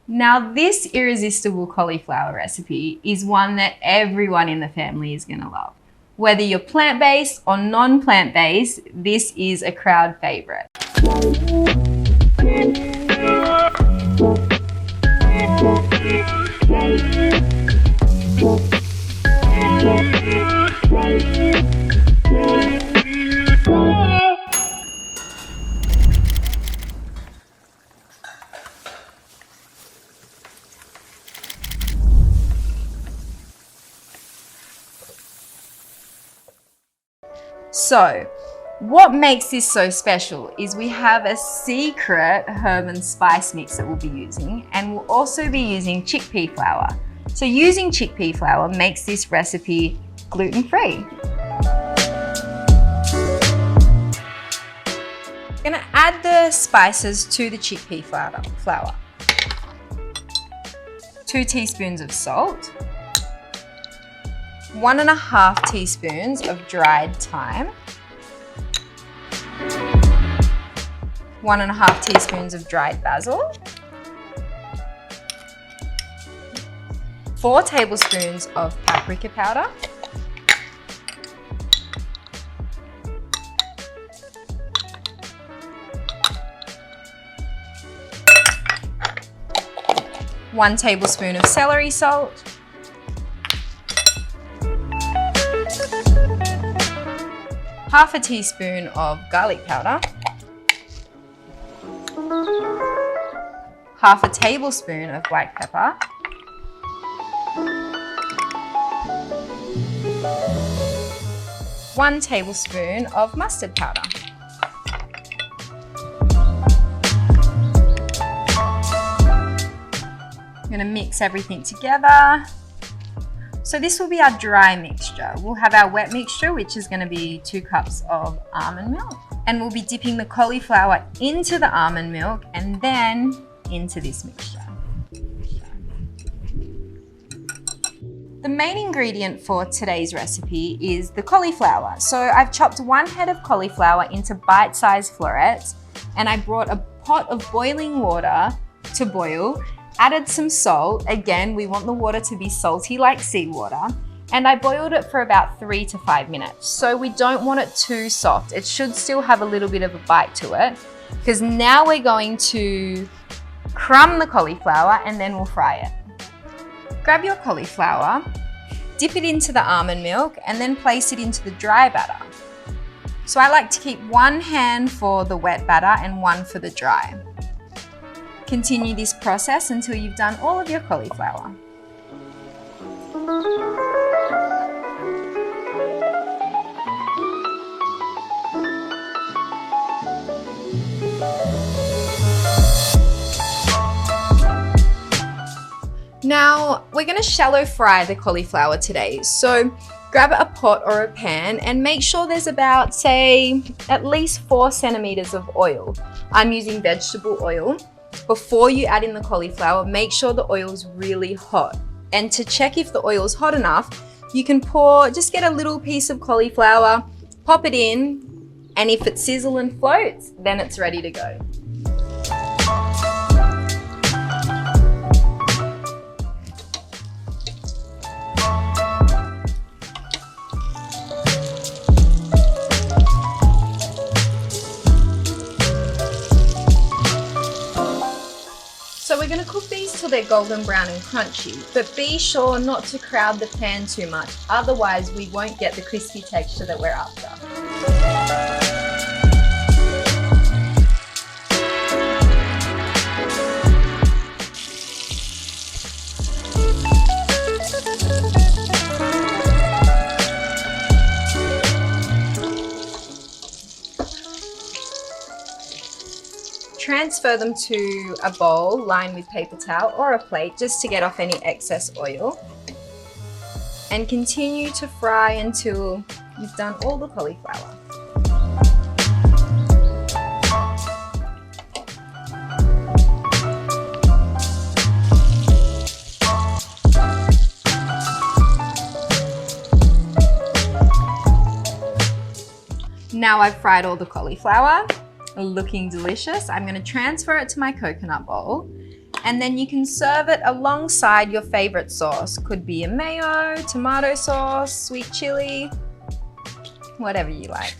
Now this irresistible cauliflower recipe is one that everyone in the family is going to love. Whether you're plant-based or non-plant-based, this is a crowd favorite. So, what makes this so special is we have a secret herb and spice mix that we'll be using, and we'll also be using chickpea flour. So using chickpea flour makes this recipe gluten-free. I'm gonna add the spices to the chickpea flour. 2 teaspoons of salt, 1.5 teaspoons of dried thyme, 1.5 teaspoons of dried basil, 4 tablespoons of paprika powder, one tablespoon of celery salt, 1/2 teaspoon of garlic powder, 1/2 tablespoon of black pepper, 1 tablespoon of mustard powder. I'm going to mix everything together. So this will be our dry mixture. We'll have our wet mixture, which is going to be 2 cups of almond milk. And we'll be dipping the cauliflower into the almond milk and then into this mixture. The main ingredient for today's recipe is the cauliflower. So I've chopped 1 head of cauliflower into bite-sized florets, and I brought a pot of boiling water to boil. Added some salt. Again, we want the water to be salty like seawater. And I boiled it for about 3 to 5 minutes. So we don't want it too soft. It should still have a little bit of a bite to it, because now we're going to crumb the cauliflower and then we'll fry it. Grab your cauliflower, dip it into the almond milk, and then place it into the dry batter. So I like to keep 1 hand for the wet batter and 1 for the dry. Continue this process until you've done all of your cauliflower. Now, we're going to shallow fry the cauliflower today. So grab a pot or a pan and make sure there's about, say, at least 4 centimeters of oil. I'm using vegetable oil. Before you add in the cauliflower, make sure the oil's really hot. And to check if the oil's hot enough, you can just get a little piece of cauliflower, pop it in, and if it sizzles and floats, then it's ready to go. So we're going to cook these till they're golden brown and crunchy, but be sure not to crowd the pan too much, otherwise we won't get the crispy texture that we're after. Transfer them to a bowl lined with paper towel or a plate just to get off any excess oil. And continue to fry until you've done all the cauliflower. Now I've fried all the cauliflower. Looking delicious. I'm going to transfer it to my coconut bowl, And then you can serve it alongside your favorite sauce. Could be a mayo, tomato sauce, sweet chili, whatever you like.